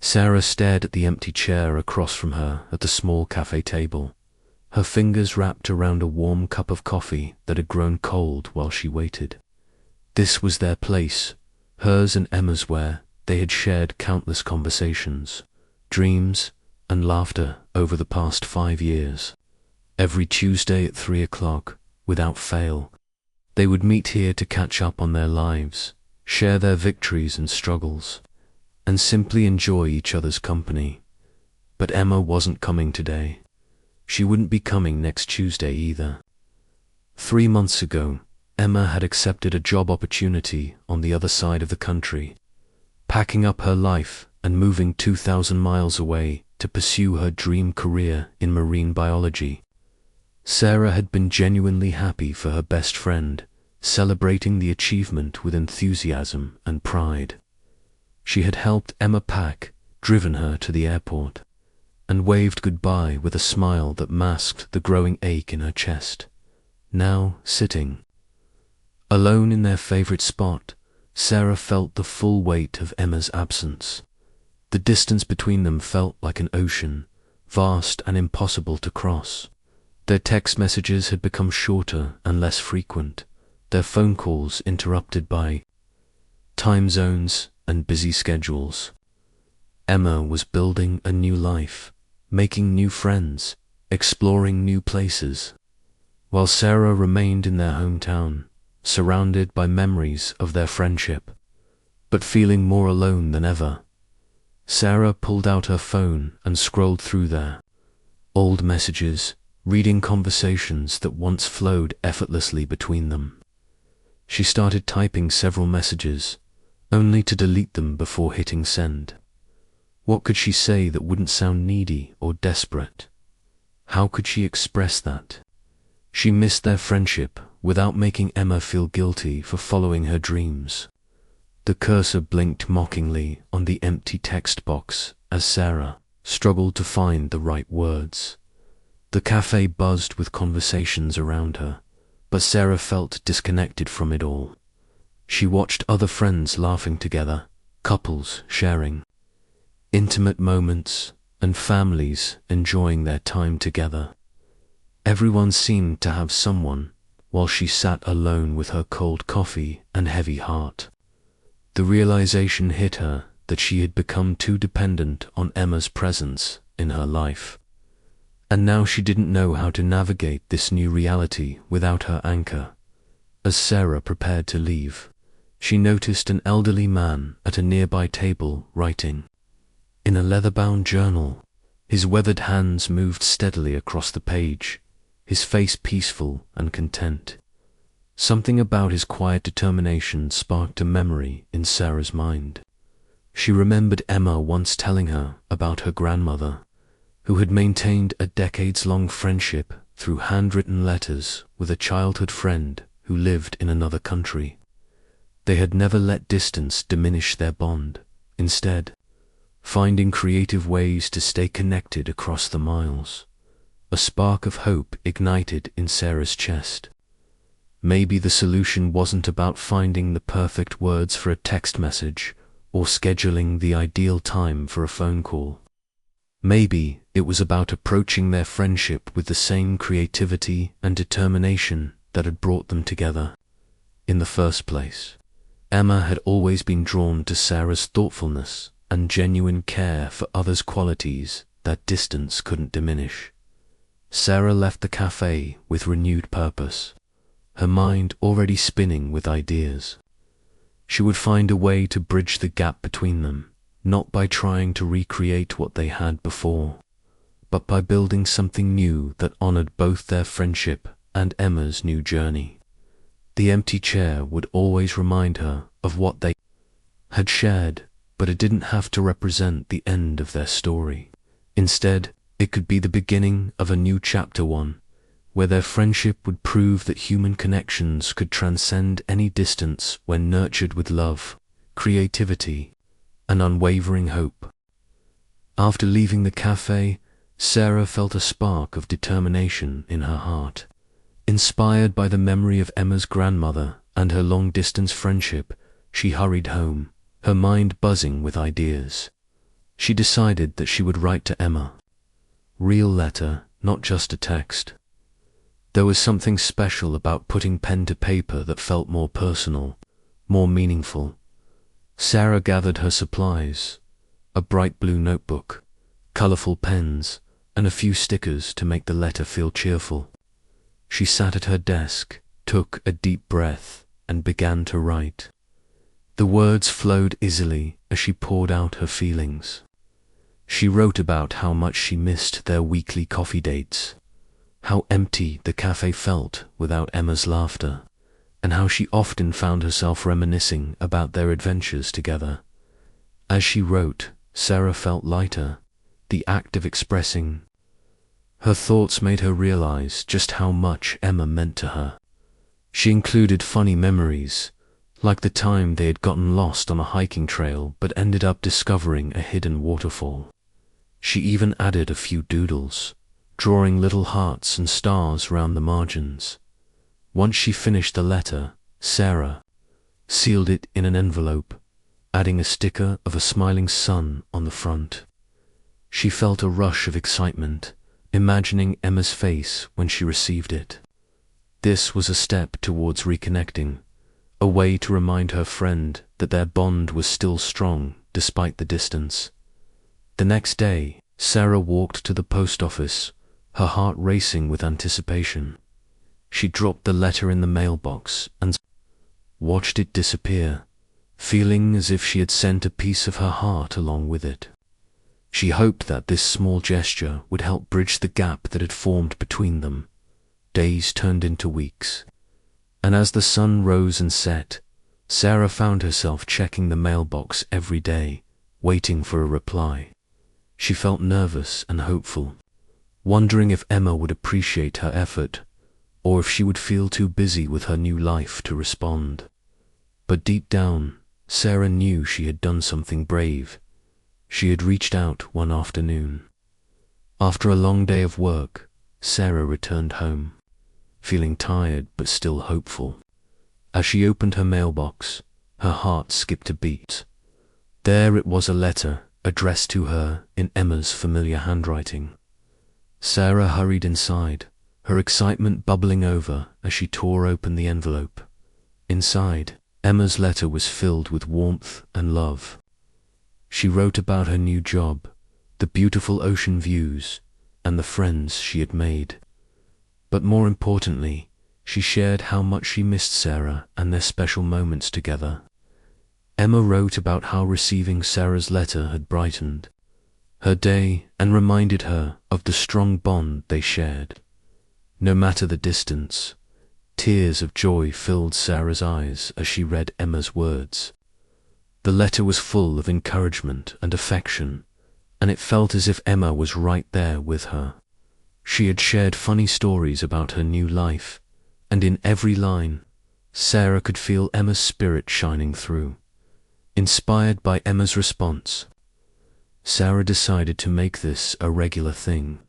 Sarah stared at the empty chair across from her at the small cafe table, her fingers wrapped around a warm cup of coffee that had grown cold while she waited. This was their place, hers and Emma's, where they had shared countless conversations, dreams, and laughter over the past 5 years. Every Tuesday at 3 o'clock, without fail, they would meet here to catch up on their lives, share their victories and struggles, and simply enjoy each other's company. But Emma wasn't coming today. She wouldn't be coming next Tuesday either. 3 months ago, Emma had accepted a job opportunity on the other side of the country, packing up her life and moving 2,000 miles away to pursue her dream career in marine biology. Sarah had been genuinely happy for her best friend, celebrating the achievement with enthusiasm and pride. She had helped Emma pack, driven her to the airport, and waved goodbye with a smile that masked the growing ache in her chest. Now, sitting alone in their favorite spot, Sarah felt the full weight of Emma's absence. The distance between them felt like an ocean, vast and impossible to cross. Their text messages had become shorter and less frequent, their phone calls interrupted by time zones and busy schedules. Emma was building a new life, making new friends, exploring new places, while Sarah remained in their hometown, surrounded by memories of their friendship, but feeling more alone than ever. Sarah pulled out her phone and scrolled through their old messages, reading conversations that once flowed effortlessly between them. She started typing several messages, only to delete them before hitting send. What could she say that wouldn't sound needy or desperate? How could she express that? She missed their friendship without making Emma feel guilty for following her dreams. The cursor blinked mockingly on the empty text box as Sarah struggled to find the right words. The cafe buzzed with conversations around her, but Sarah felt disconnected from it all. She watched other friends laughing together, couples sharing intimate moments, and families enjoying their time together. Everyone seemed to have someone, while she sat alone with her cold coffee and heavy heart. The realization hit her that she had become too dependent on Emma's presence in her life. And now she didn't know how to navigate this new reality without her anchor. As Sarah prepared to leave, she noticed an elderly man at a nearby table writing. In a leather-bound journal, his weathered hands moved steadily across the page, his face peaceful and content. Something about his quiet determination sparked a memory in Sarah's mind. She remembered Emma once telling her about her grandmother, who had maintained a decades-long friendship through handwritten letters with a childhood friend who lived in another country. They had never let distance diminish their bond, instead, finding creative ways to stay connected across the miles. A spark of hope ignited in Sarah's chest. Maybe the solution wasn't about finding the perfect words for a text message or scheduling the ideal time for a phone call. Maybe it was about approaching their friendship with the same creativity and determination that had brought them together in the first place. Emma had always been drawn to Sarah's thoughtfulness and genuine care for others' qualities that distance couldn't diminish. Sarah left the cafe with renewed purpose, her mind already spinning with ideas. She would find a way to bridge the gap between them, not by trying to recreate what they had before, but by building something new that honored both their friendship and Emma's new journey. The empty chair would always remind her of what they had shared, but it didn't have to represent the end of their story. Instead, it could be the beginning of a new chapter, one where their friendship would prove that human connections could transcend any distance when nurtured with love, creativity, and unwavering hope. After leaving the cafe, Sarah felt a spark of determination in her heart. Inspired by the memory of Emma's grandmother and her long-distance friendship, she hurried home, her mind buzzing with ideas. she decided that she would write to Emma. Real letter, not just a text. There was something special about putting pen to paper that felt more personal, more meaningful. Sarah gathered her supplies, a bright blue notebook, colorful pens, and a few stickers to make the letter feel cheerful. She sat at her desk, took a deep breath, and began to write. The words flowed easily as she poured out her feelings. She wrote about how much she missed their weekly coffee dates, how empty the cafe felt without Emma's laughter, and how she often found herself reminiscing about their adventures together. As she wrote, Sarah felt lighter. The act of expressing her thoughts made her realize just how much Emma meant to her. She included funny memories, like the time they had gotten lost on a hiking trail but ended up discovering a hidden waterfall. She even added a few doodles, drawing little hearts and stars round the margins. Once she finished the letter, Sarah sealed it in an envelope, adding a sticker of a smiling sun on the front. She felt a rush of excitement, imagining Emma's face when she received it. This was a step towards reconnecting, a way to remind her friend that their bond was still strong despite the distance. The next day, Sarah walked to the post office, her heart racing with anticipation. She dropped the letter in the mailbox and watched it disappear, feeling as if she had sent a piece of her heart along with it. She hoped that this small gesture would help bridge the gap that had formed between them. Days turned into weeks, and as the sun rose and set, Sarah found herself checking the mailbox every day, waiting for a reply. She felt nervous and hopeful, wondering if Emma would appreciate her effort, or if she would feel too busy with her new life to respond. But deep down, Sarah knew she had done something brave. She had reached out one afternoon. After a long day of work, Sarah returned home, feeling tired but still hopeful. As she opened her mailbox, her heart skipped a beat. There it was, a letter addressed to her in Emma's familiar handwriting. Sarah hurried inside, her excitement bubbling over as she tore open the envelope. Inside, Emma's letter was filled with warmth and love. She wrote about her new job, the beautiful ocean views, and the friends she had made. But more importantly, she shared how much she missed Sarah and their special moments together. Emma wrote about how receiving Sarah's letter had brightened her day and reminded her of the strong bond they shared. No matter the distance, tears of joy filled Sarah's eyes as she read Emma's words. The letter was full of encouragement and affection, and it felt as if Emma was right there with her. She had shared funny stories about her new life, and in every line, Sarah could feel Emma's spirit shining through. Inspired by Emma's response, Sarah decided to make this a regular thing.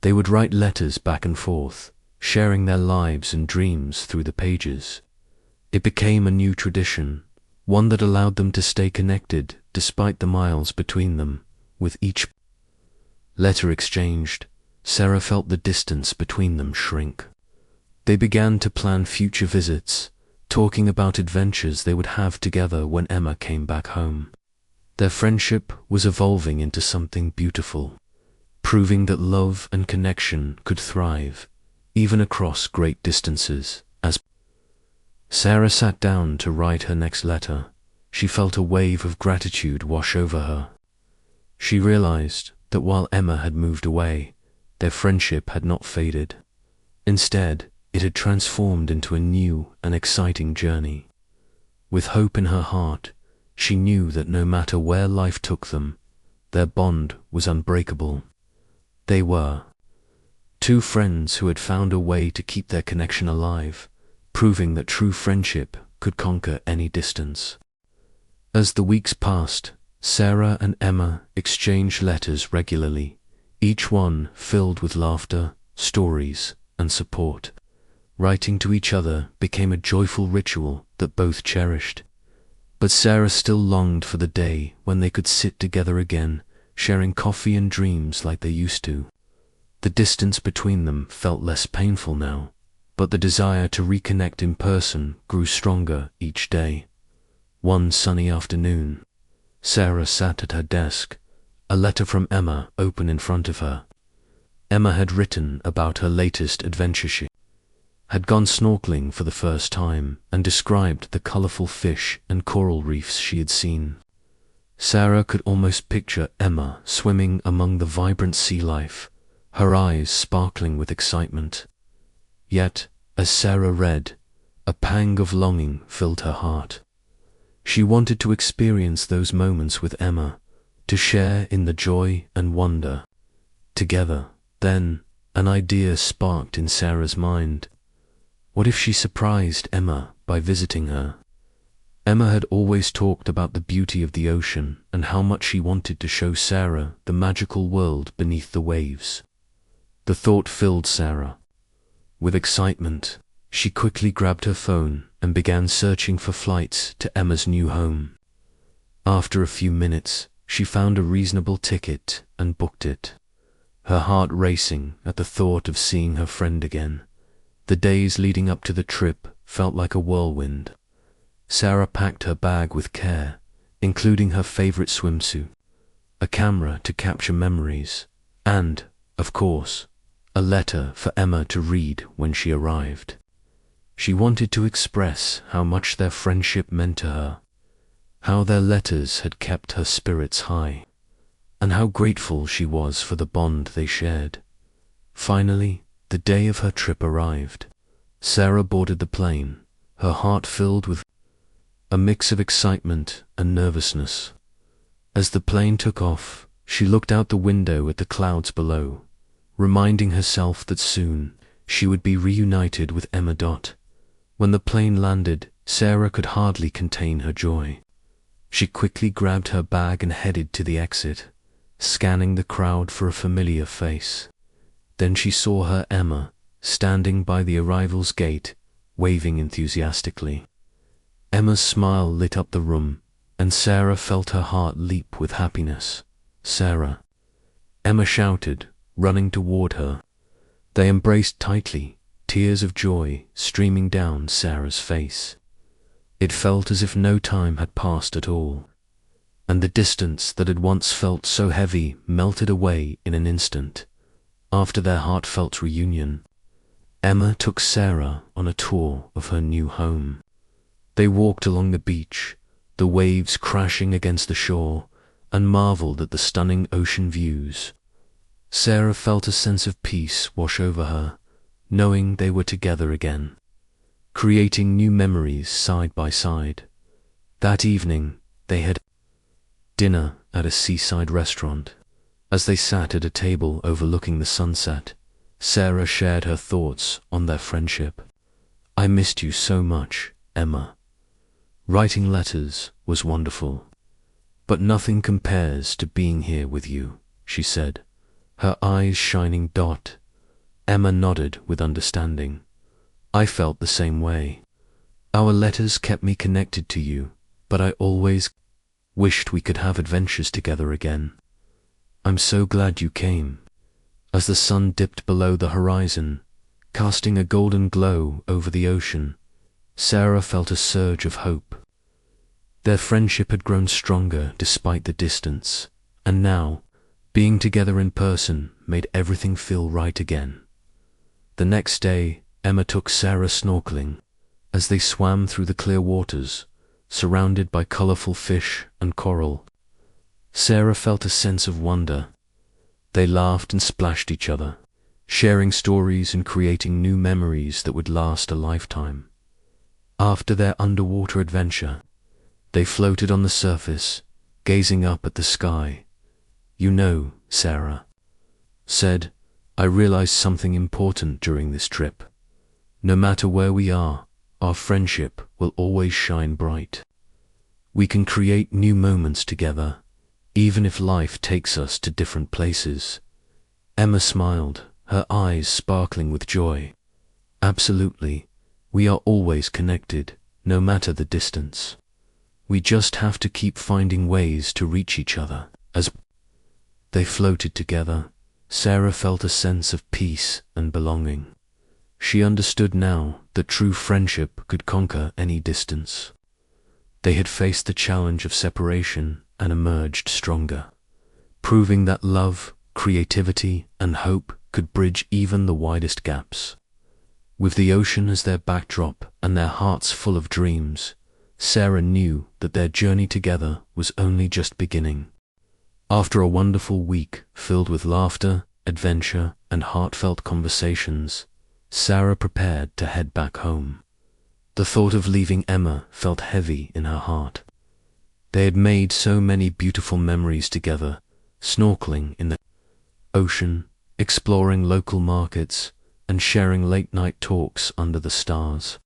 They would write letters back and forth, sharing their lives and dreams through the pages. It became a new tradition, one that allowed them to stay connected despite the miles between them. With each letter exchanged, Sarah felt the distance between them shrink. They began to plan future visits, talking about adventures they would have together when Emma came back home. Their friendship was evolving into something beautiful, proving that love and connection could thrive, even across great distances. As Sarah sat down to write her next letter, she felt a wave of gratitude wash over her. She realized that while Emma had moved away, their friendship had not faded. Instead, it had transformed into a new and exciting journey. With hope in her heart, she knew that no matter where life took them, their bond was unbreakable. They were two friends who had found a way to keep their connection alive, proving that true friendship could conquer any distance. As the weeks passed, Sarah and Emma exchanged letters regularly, each one filled with laughter, stories, and support. Writing to each other became a joyful ritual that both cherished. But Sarah still longed for the day when they could sit together again sharing coffee and dreams like they used to. The distance between them felt less painful now, but the desire to reconnect in person grew stronger each day. One sunny afternoon, Sarah sat at her desk, a letter from Emma open in front of her. Emma had written about her latest adventure. She had gone snorkeling for the first time and described the colorful fish and coral reefs she had seen. Sarah could almost picture Emma swimming among the vibrant sea life, her eyes sparkling with excitement. Yet, as Sarah read, a pang of longing filled her heart. She wanted to experience those moments with Emma, to share in the joy and wonder together. Then, an idea sparked in Sarah's mind. What if she surprised Emma by visiting her? Emma had always talked about the beauty of the ocean and how much she wanted to show Sarah the magical world beneath the waves. The thought filled Sarah with excitement. She quickly grabbed her phone and began searching for flights to Emma's new home. After a few minutes, she found a reasonable ticket and booked it, her heart racing at the thought of seeing her friend again. The days leading up to the trip felt like a whirlwind. Sarah packed her bag with care, including her favorite swimsuit, a camera to capture memories, and, of course, a letter for Emma to read when she arrived. She wanted to express how much their friendship meant to her, how their letters had kept her spirits high, and how grateful she was for the bond they shared. Finally, the day of her trip arrived. Sarah boarded the plane, her heart filled with a mix of excitement and nervousness. As the plane took off, she looked out the window at the clouds below, reminding herself that soon she would be reunited with Emma. When the plane landed, Sarah could hardly contain her joy. She quickly grabbed her bag and headed to the exit, scanning the crowd for a familiar face. Then she saw her Emma, standing by the arrival's gate, waving enthusiastically. Emma's smile lit up the room, and Sarah felt her heart leap with happiness. "Sarah!" Emma shouted, running toward her. They embraced tightly, tears of joy streaming down Sarah's face. It felt as if no time had passed at all, and the distance that had once felt so heavy melted away in an instant. After their heartfelt reunion, Emma took Sarah on a tour of her new home. They walked along the beach, the waves crashing against the shore, and marveled at the stunning ocean views. Sarah felt a sense of peace wash over her, knowing they were together again, creating new memories side by side. That evening, they had dinner at a seaside restaurant. As they sat at a table overlooking the sunset, Sarah shared her thoughts on their friendship. "I missed you so much, Emma. Writing letters was wonderful, but nothing compares to being here with you," she said, her eyes shining. Emma nodded with understanding. "I felt the same way. Our letters kept me connected to you, but I always wished we could have adventures together again. I'm so glad you came." As the sun dipped below the horizon, casting a golden glow over the ocean, Sarah felt a surge of hope. Their friendship had grown stronger despite the distance, and now, being together in person made everything feel right again. The next day, Emma took Sarah snorkeling. As they swam through the clear waters, surrounded by colorful fish and coral, Sarah felt a sense of wonder. They laughed and splashed each other, sharing stories and creating new memories that would last a lifetime. After their underwater adventure, they floated on the surface, gazing up at the sky. "You know," Sarah said, "I realized something important during this trip. No matter where we are, our friendship will always shine bright. We can create new moments together, even if life takes us to different places." Emma smiled, her eyes sparkling with joy. "Absolutely. We are always connected, no matter the distance. We just have to keep finding ways to reach each other." As they floated together, Sarah felt a sense of peace and belonging. She understood now that true friendship could conquer any distance. They had faced the challenge of separation and emerged stronger, proving that love, creativity, and hope could bridge even the widest gaps. With the ocean as their backdrop and their hearts full of dreams, Sarah knew that their journey together was only just beginning. After a wonderful week filled with laughter, adventure, and heartfelt conversations, Sarah prepared to head back home. The thought of leaving Emma felt heavy in her heart. They had made so many beautiful memories together, snorkeling in the ocean, exploring local markets, and sharing late-night talks under the stars.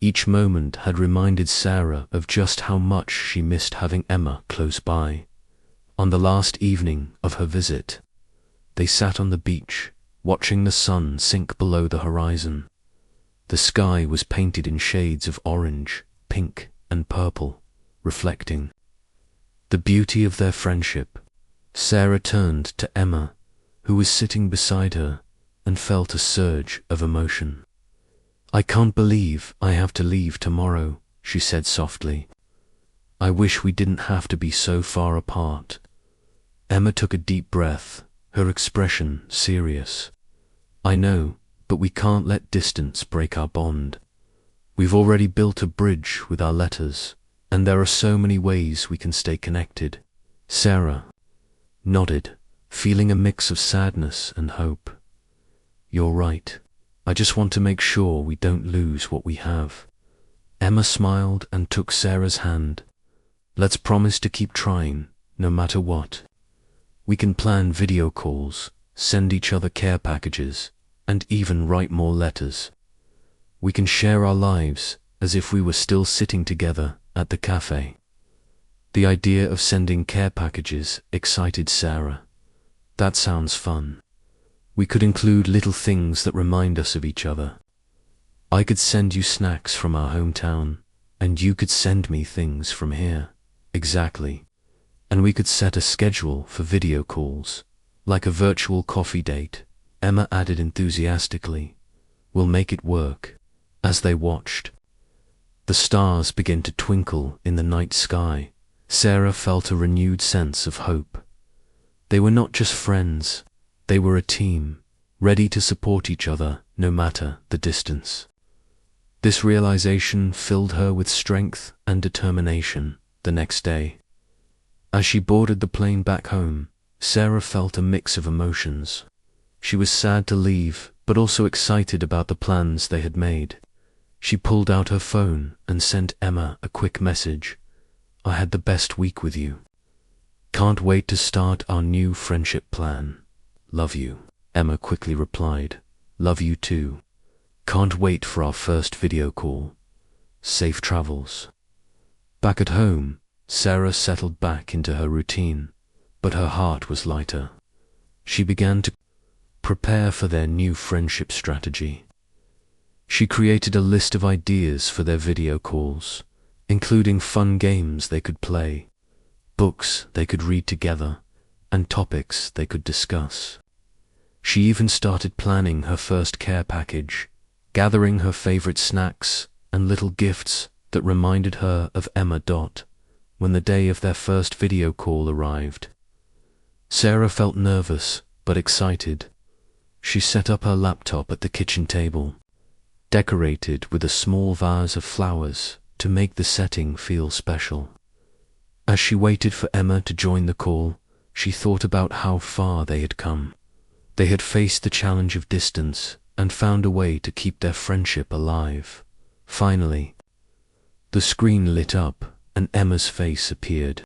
Each moment had reminded Sarah of just how much she missed having Emma close by. On the last evening of her visit, they sat on the beach, watching the sun sink below the horizon. The sky was painted in shades of orange, pink, and purple, reflecting the beauty of their friendship. Sarah turned to Emma, who was sitting beside her, and felt a surge of emotion. "I can't believe I have to leave tomorrow," she said softly. "I wish we didn't have to be so far apart." Emma took a deep breath, her expression serious. "I know, but we can't let distance break our bond. We've already built a bridge with our letters, and there are so many ways we can stay connected." Sarah nodded, feeling a mix of sadness and hope. "You're right. I just want to make sure we don't lose what we have." Emma smiled and took Sarah's hand. "Let's promise to keep trying, no matter what. We can plan video calls, send each other care packages, and even write more letters. We can share our lives as if we were still sitting together at the cafe." The idea of sending care packages excited Sarah. "That sounds fun. We could include little things that remind us of each other. I could send you snacks from our hometown, and you could send me things from here." "Exactly. And we could set a schedule for video calls, like a virtual coffee date," Emma added enthusiastically. "We'll make it work." As they watched the stars begin to twinkle in the night sky, Sarah felt a renewed sense of hope. They were not just friends, they were a team, ready to support each other no matter the distance. This realization filled her with strength and determination the next day. As she boarded the plane back home, Sarah felt a mix of emotions. She was sad to leave, but also excited about the plans they had made. She pulled out her phone and sent Emma a quick message. "I had the best week with you. Can't wait to start our new friendship plan. Love you." Emma quickly replied, "Love you too. Can't wait for our first video call. Safe travels." Back at home, Sarah settled back into her routine, but her heart was lighter. She began to prepare for their new friendship strategy. She created a list of ideas for their video calls, including fun games they could play, books they could read together, and topics they could discuss. She even started planning her first care package, gathering her favorite snacks and little gifts that reminded her of Emma. When the day of their first video call arrived, Sarah felt nervous but excited. She set up her laptop at the kitchen table, decorated with a small vase of flowers to make the setting feel special. As she waited for Emma to join the call, she thought about how far they had come. They had faced the challenge of distance and found a way to keep their friendship alive. Finally, the screen lit up and Emma's face appeared.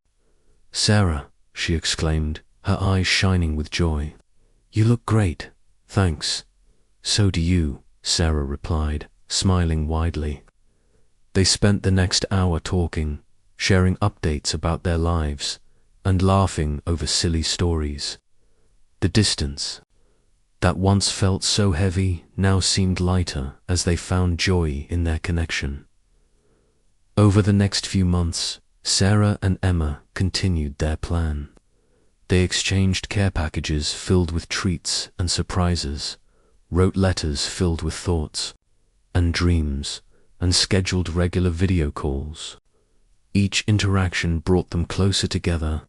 "Sarah," she exclaimed, her eyes shining with joy. "You look great." "Thanks. So do you," Sarah replied, smiling widely. They spent the next hour talking, sharing updates about their lives, and laughing over silly stories. The distance, that once felt so heavy, now seemed lighter as they found joy in their connection. Over the next few months, Sarah and Emma continued their plan. They exchanged care packages filled with treats and surprises, wrote letters filled with thoughts and dreams, and scheduled regular video calls. Each interaction brought them closer together,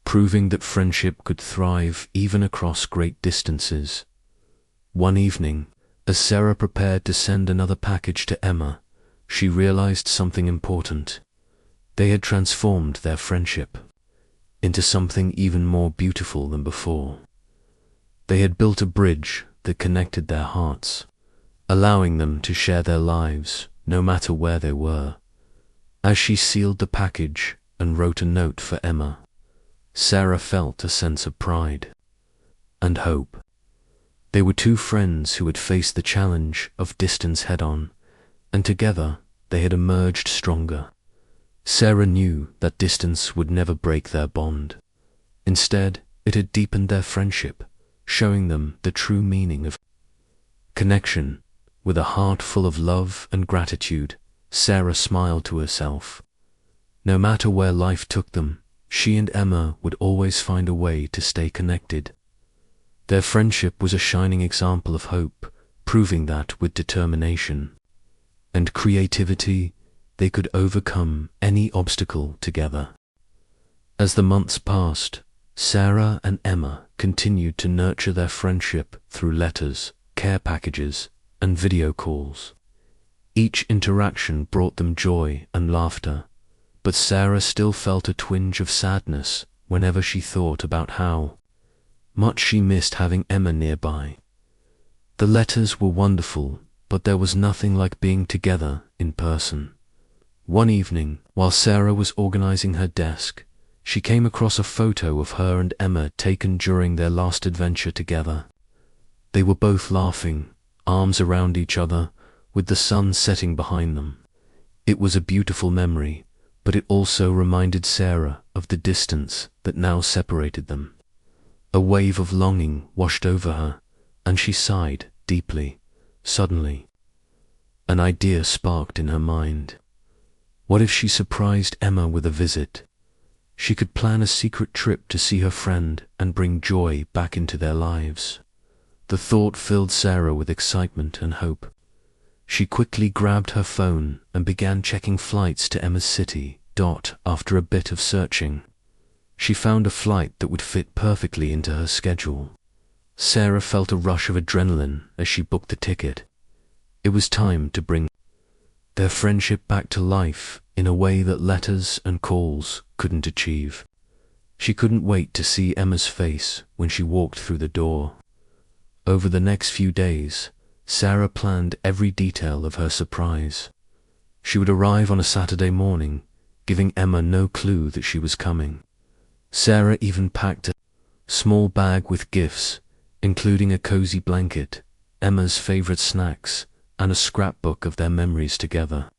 proving that friendship could thrive even across great distances. One evening, as Sarah prepared to send another package to Emma, she realized something important. They had transformed their friendship into something even more beautiful than before. They had built a bridge that connected their hearts, allowing them to share their lives no matter where they were. As she sealed the package and wrote a note for Emma, Sarah felt a sense of pride and hope. They were two friends who had faced the challenge of distance head-on, and together they had emerged stronger. Sarah knew that distance would never break their bond. Instead, it had deepened their friendship, showing them the true meaning of connection. With a heart full of love and gratitude, Sarah smiled to herself. No matter where life took them, she and Emma would always find a way to stay connected. Their friendship was a shining example of hope, proving that with determination and creativity, they could overcome any obstacle together. As the months passed, Sarah and Emma continued to nurture their friendship through letters, care packages, and video calls. Each interaction brought them joy and laughter, but Sarah still felt a twinge of sadness whenever she thought about how much she missed having Emma nearby. The letters were wonderful, but there was nothing like being together in person. One evening, while Sarah was organizing her desk, she came across a photo of her and Emma taken during their last adventure together. They were both laughing, arms around each other, with the sun setting behind them. It was a beautiful memory, but it also reminded Sarah of the distance that now separated them. A wave of longing washed over her, and she sighed deeply. Suddenly, an idea sparked in her mind. What if she surprised Emma with a visit? She could plan a secret trip to see her friend and bring joy back into their lives. The thought filled Sarah with excitement and hope. She quickly grabbed her phone and began checking flights to Emma's city. After a bit of searching, she found a flight that would fit perfectly into her schedule. Sarah felt a rush of adrenaline as she booked the ticket. It was time to bring their friendship back to life in a way that letters and calls couldn't achieve. She couldn't wait to see Emma's face when she walked through the door. Over the next few days, Sarah planned every detail of her surprise. She would arrive on a Saturday morning, giving Emma no clue that she was coming. Sarah even packed a small bag with gifts, including a cozy blanket, Emma's favorite snacks, and a scrapbook of their memories together.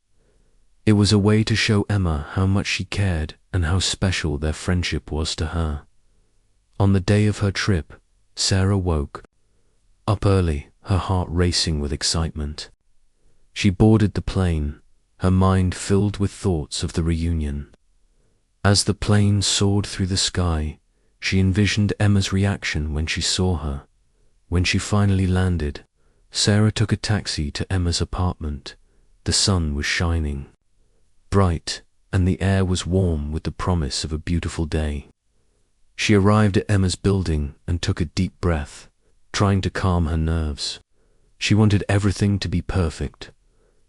It was a way to show Emma how much she cared and how special their friendship was to her. On the day of her trip, Sarah woke up early, her heart racing with excitement. She boarded the plane, her mind filled with thoughts of the reunion. As the plane soared through the sky, she envisioned Emma's reaction when she saw her. When she finally landed, Sarah took a taxi to Emma's apartment. The sun was shining bright, and the air was warm with the promise of a beautiful day. She arrived at Emma's building and took a deep breath, trying to calm her nerves. She wanted everything to be perfect.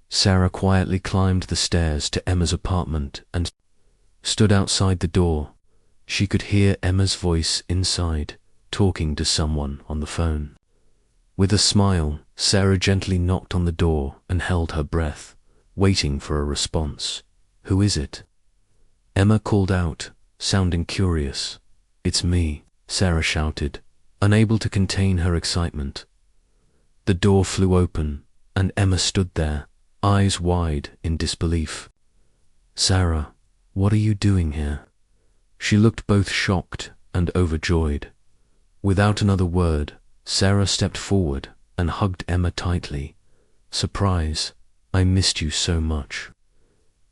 Sarah quietly climbed the stairs to Emma's apartment and stood outside the door. She could hear Emma's voice inside, talking to someone on the phone. With a smile, Sarah gently knocked on the door and held her breath, waiting for a response. "Who is it?" Emma called out, sounding curious. "It's me," Sarah shouted, unable to contain her excitement. The door flew open, and Emma stood there, eyes wide in disbelief. "Sarah, what are you doing here?" She looked both shocked and overjoyed. Without another word, Sarah stepped forward and hugged Emma tightly. "Surprise, I missed you so much."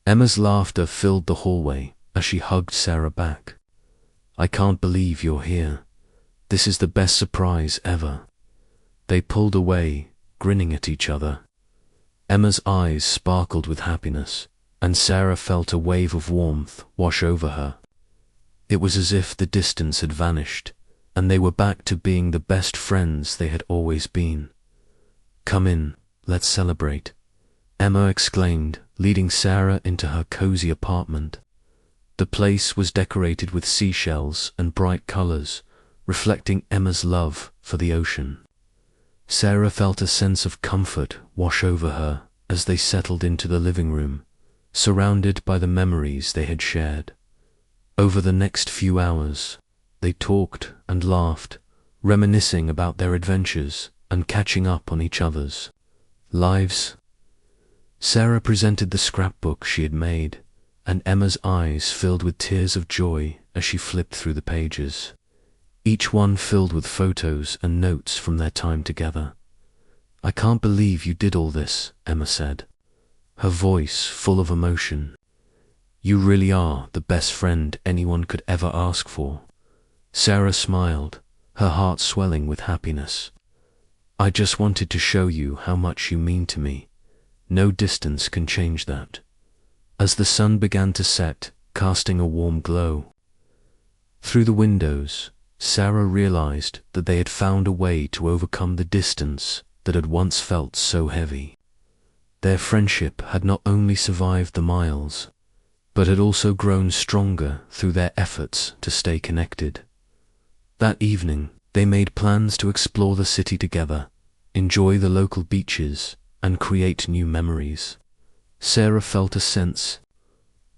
Emma's laughter filled the hallway as she hugged Sarah back. I can't believe you're here. This is the best surprise ever." They pulled away, grinning at each other. Emma's eyes sparkled with happiness, and Sarah felt a wave of warmth wash over her. It was as if the distance had vanished, and they were back to being the best friends they had always been. "Come in, let's celebrate," Emma exclaimed, leading Sarah into her cozy apartment. The place was decorated with seashells and bright colors, reflecting Emma's love for the ocean. Sarah felt a sense of comfort wash over her as they settled into the living room, surrounded by the memories they had shared. Over the next few hours, they talked and laughed, reminiscing about their adventures and catching up on each other's lives. Sarah presented the scrapbook she had made, and Emma's eyes filled with tears of joy as she flipped through the pages, each one filled with photos and notes from their time together. "I can't believe you did all this," Emma said, her voice full of emotion. "You really are the best friend anyone could ever ask for." Sarah smiled, her heart swelling with happiness. "I just wanted to show you how much you mean to me. No distance can change that." As the sun began to set, casting a warm glow through the windows, Sarah realized that they had found a way to overcome the distance that had once felt so heavy. Their friendship had not only survived the miles, but had also grown stronger through their efforts to stay connected. That evening, they made plans to explore the city together, enjoy the local beaches, and create new memories. Sarah felt a sense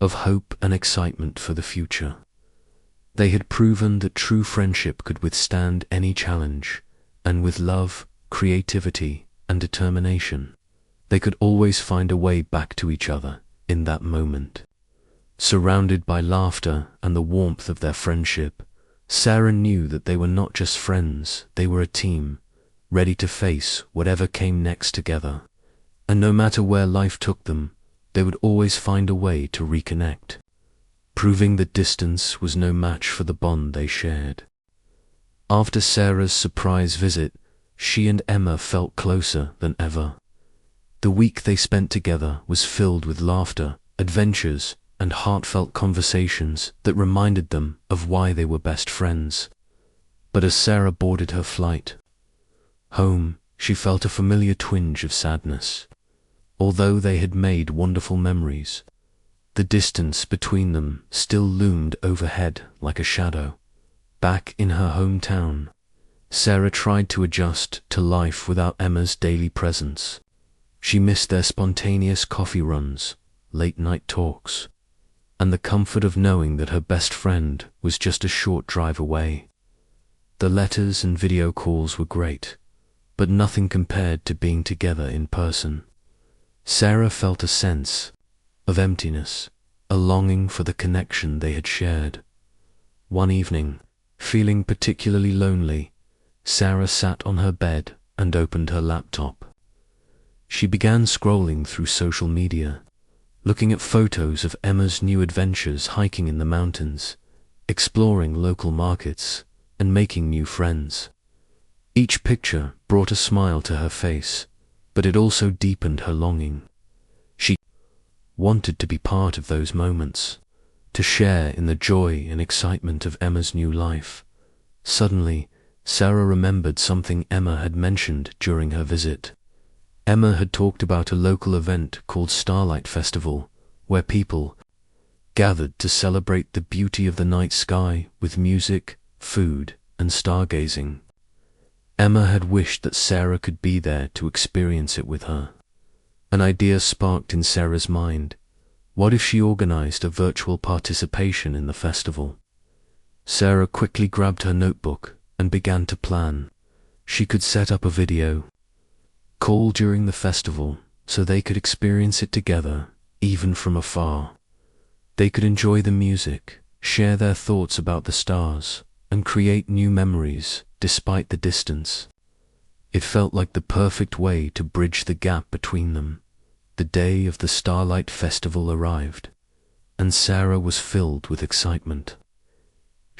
of hope and excitement for the future. They had proven that true friendship could withstand any challenge, and with love, creativity, and determination, they could always find a way back to each other in that moment. Surrounded by laughter and the warmth of their friendship, Sarah knew that they were not just friends, they were a team, ready to face whatever came next together. And no matter where life took them, they would always find a way to reconnect, proving that distance was no match for the bond they shared. After Sarah's surprise visit, she and Emma felt closer than ever. The week they spent together was filled with laughter, adventures, and heartfelt conversations that reminded them of why they were best friends. But as Sarah boarded her flight home, she felt a familiar twinge of sadness. Although they had made wonderful memories, the distance between them still loomed overhead like a shadow. Back in her hometown, Sarah tried to adjust to life without Emma's daily presence. She missed their spontaneous coffee runs, late-night talks, and the comfort of knowing that her best friend was just a short drive away. The letters and video calls were great, but nothing compared to being together in person. Sarah felt a sense of emptiness, a longing for the connection they had shared. One evening, feeling particularly lonely, Sarah sat on her bed and opened her laptop. She began scrolling through social media, looking at photos of Emma's new adventures hiking in the mountains, exploring local markets, and making new friends. Each picture brought a smile to her face, but it also deepened her longing. She wanted to be part of those moments, to share in the joy and excitement of Emma's new life. Suddenly, Sarah remembered something Emma had mentioned during her visit. Emma had talked about a local event called Starlight Festival, where people gathered to celebrate the beauty of the night sky with music, food, and stargazing. Emma had wished that Sarah could be there to experience it with her. An idea sparked in Sarah's mind. What if she organized a virtual participation in the festival? Sarah quickly grabbed her notebook and began to plan. She could set up a video call during the festival so they could experience it together, even from afar. They could enjoy the music, share their thoughts about the stars, and create new memories despite the distance. It felt like the perfect way to bridge the gap between them. The day of the Starlight Festival arrived, and Sarah was filled with excitement.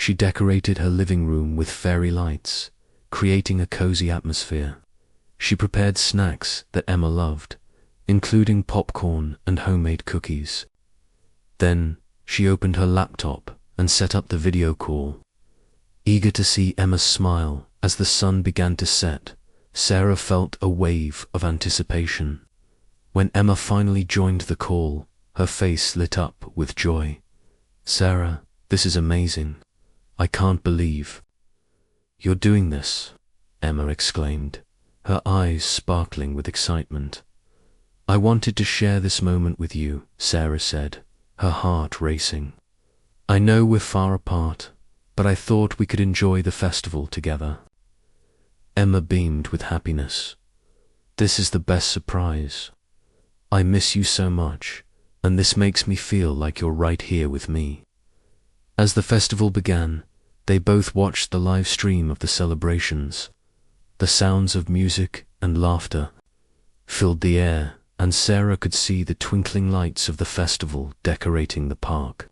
She decorated her living room with fairy lights, creating a cozy atmosphere. She prepared snacks that Emma loved, including popcorn and homemade cookies. Then, she opened her laptop and set up the video call. Eager to see Emma's smile as the sun began to set, Sarah felt a wave of anticipation. When Emma finally joined the call, her face lit up with joy. "Sarah, this is amazing. I can't believe you're doing this," Emma exclaimed, her eyes sparkling with excitement. "I wanted to share this moment with you," Sarah said, her heart racing. "I know we're far apart, but I thought we could enjoy the festival together." Emma beamed with happiness. "This is the best surprise. I miss you so much, and this makes me feel like you're right here with me." As the festival began, they both watched the live stream of the celebrations. The sounds of music and laughter filled the air, and Sarah could see the twinkling lights of the festival decorating the park.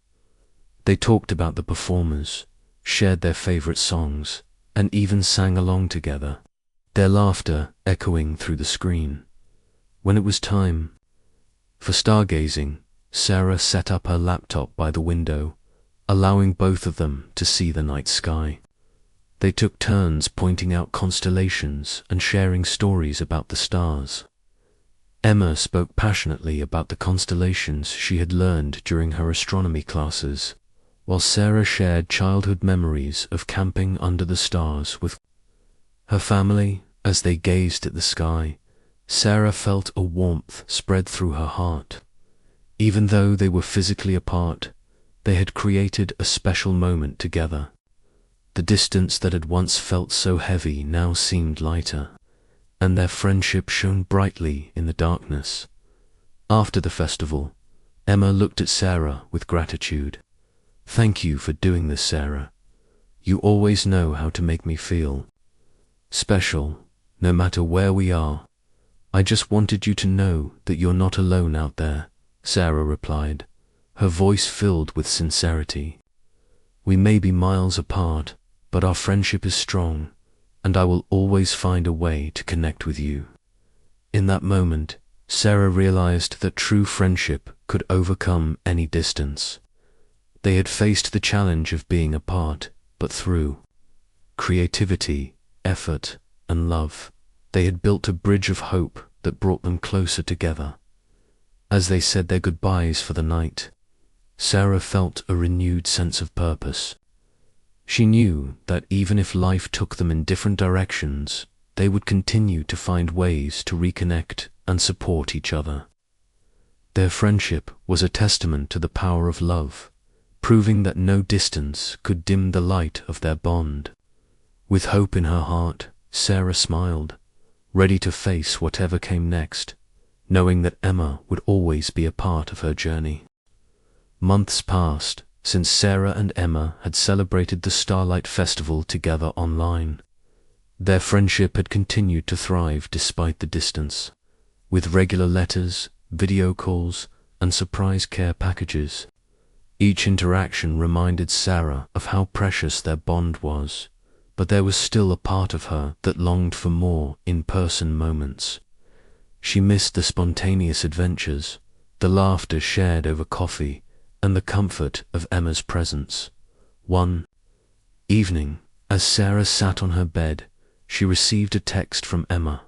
They talked about the performers, shared their favorite songs, and even sang along together, their laughter echoing through the screen. When it was time for stargazing, Sarah set up her laptop by the window, allowing both of them to see the night sky. They took turns pointing out constellations and sharing stories about the stars. Emma spoke passionately about the constellations she had learned during her astronomy classes, while Sarah shared childhood memories of camping under the stars with her family. As they gazed at the sky, Sarah felt a warmth spread through her heart. Even though they were physically apart, they had created a special moment together. The distance that had once felt so heavy now seemed lighter, and their friendship shone brightly in the darkness. After the festival, Emma looked at Sarah with gratitude. "Thank you for doing this, Sarah. You always know how to make me feel special, no matter where we are. I just wanted you to know that you're not alone out there," Sarah replied, her voice filled with sincerity. "We may be miles apart, but our friendship is strong, and I will always find a way to connect with you." In that moment, Sarah realized that true friendship could overcome any distance. They had faced the challenge of being apart, but through creativity, effort, and love, they had built a bridge of hope that brought them closer together. As they said their goodbyes for the night, Sarah felt a renewed sense of purpose. She knew that even if life took them in different directions, they would continue to find ways to reconnect and support each other. Their friendship was a testament to the power of love, proving that no distance could dim the light of their bond. With hope in her heart, Sarah smiled, ready to face whatever came next, knowing that Emma would always be a part of her journey. Months passed since Sarah and Emma had celebrated the Starlight Festival together online. Their friendship had continued to thrive despite the distance, with regular letters, video calls, and surprise care packages. Each interaction reminded Sarah of how precious their bond was, but there was still a part of her that longed for more in-person moments. She missed the spontaneous adventures, the laughter shared over coffee, and the comfort of Emma's presence. One evening, as Sarah sat on her bed, she received a text from Emma.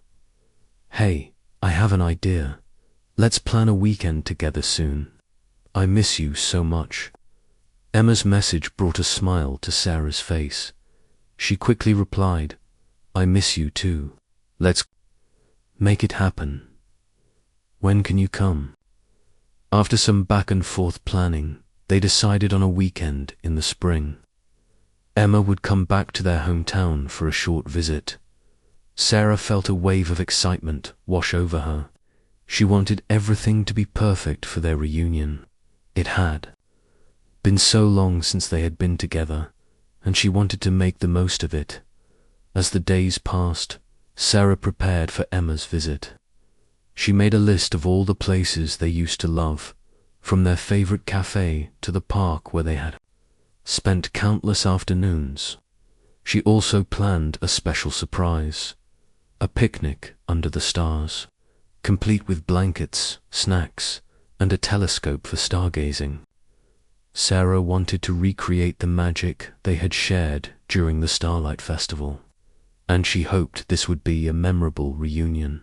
"Hey, I have an idea. Let's plan a weekend together soon. I miss you so much." Emma's message brought a smile to Sarah's face. She quickly replied, "I miss you too. Let's make it happen. When can you come?" After some back and forth planning, they decided on a weekend in the spring. Emma would come back to their hometown for a short visit. Sarah felt a wave of excitement wash over her. She wanted everything to be perfect for their reunion. It had been so long since they had been together, and she wanted to make the most of it. As the days passed, Sarah prepared for Emma's visit. She made a list of all the places they used to love, from their favorite cafe to the park where they had spent countless afternoons. She also planned a special surprise, a picnic under the stars, complete with blankets, snacks, and a telescope for stargazing. Sarah wanted to recreate the magic they had shared during the Starlight Festival, and she hoped this would be a memorable reunion.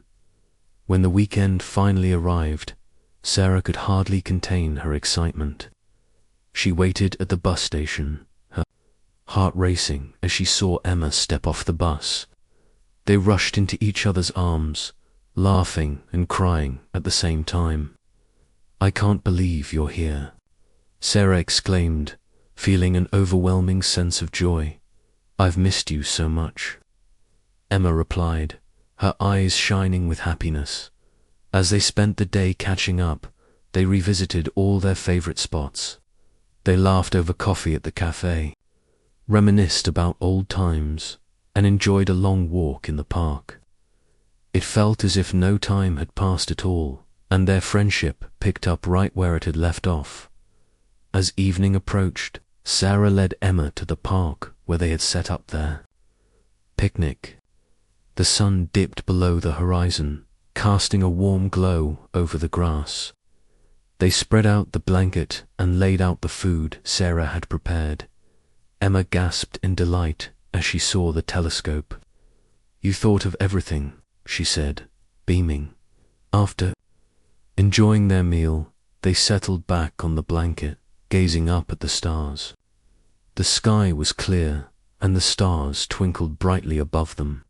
When the weekend finally arrived, Sarah could hardly contain her excitement. She waited at the bus station, her heart racing as she saw Emma step off the bus. They rushed into each other's arms, laughing and crying at the same time. "I can't believe you're here," Sarah exclaimed, feeling an overwhelming sense of joy. "I've missed you so much." Emma replied, her eyes shining with happiness. As they spent the day catching up, they revisited all their favorite spots. They laughed over coffee at the cafe, reminisced about old times, and enjoyed a long walk in the park. It felt as if no time had passed at all, and their friendship picked up right where it had left off. As evening approached, Sarah led Emma to the park where they had set up their picnic. The sun dipped below the horizon, casting a warm glow over the grass. They spread out the blanket and laid out the food Sarah had prepared. Emma gasped in delight as she saw the telescope. "You thought of everything," she said, beaming. After enjoying their meal, they settled back on the blanket, gazing up at the stars. The sky was clear, and the stars twinkled brightly above them.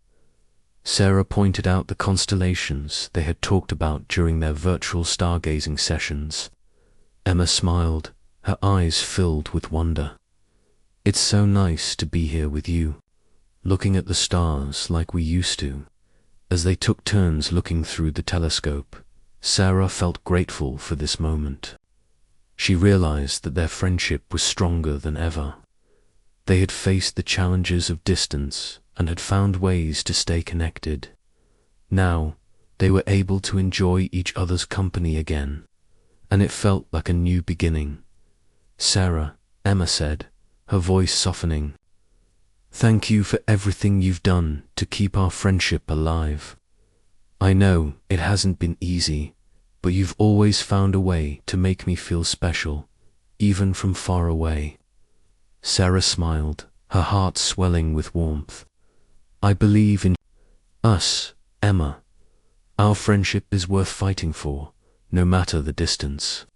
Sarah pointed out the constellations they had talked about during their virtual stargazing sessions. Emma smiled, her eyes filled with wonder. "It's so nice to be here with you, looking at the stars like we used to." As they took turns looking through the telescope, Sarah felt grateful for this moment. She realized that their friendship was stronger than ever. They had faced the challenges of distance and had found ways to stay connected. Now, they were able to enjoy each other's company again, and it felt like a new beginning. "Sarah," Emma said, her voice softening, "thank you for everything you've done to keep our friendship alive. I know it hasn't been easy, but you've always found a way to make me feel special, even from far away." Sarah smiled, her heart swelling with warmth. "I believe in us, Emma. Our friendship is worth fighting for, no matter the distance.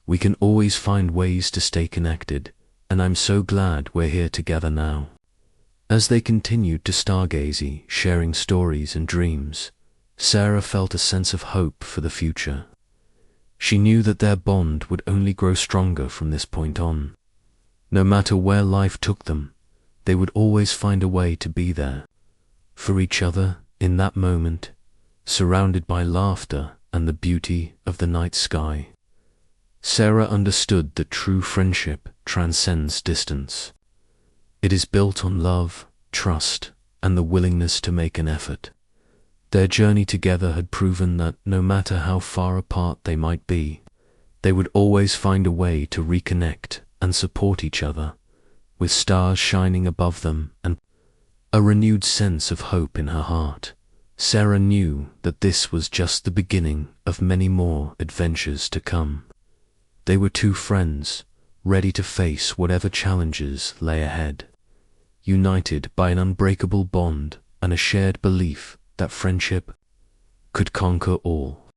We can always find ways to stay connected, and I'm so glad we're here together now." As they continued to stargaze, sharing stories and dreams, Sarah felt a sense of hope for the future. She knew that their bond would only grow stronger from this point on. No matter where life took them, they would always find a way to be there for each other in that moment, surrounded by laughter and the beauty of the night sky. Sarah understood that true friendship transcends distance. It is built on love, trust, and the willingness to make an effort. Their journey together had proven that no matter how far apart they might be, they would always find a way to reconnect and support each other, with stars shining above them and a renewed sense of hope in her heart. Sarah knew that this was just the beginning of many more adventures to come. They were two friends, ready to face whatever challenges lay ahead, united by an unbreakable bond and a shared belief that friendship could conquer all.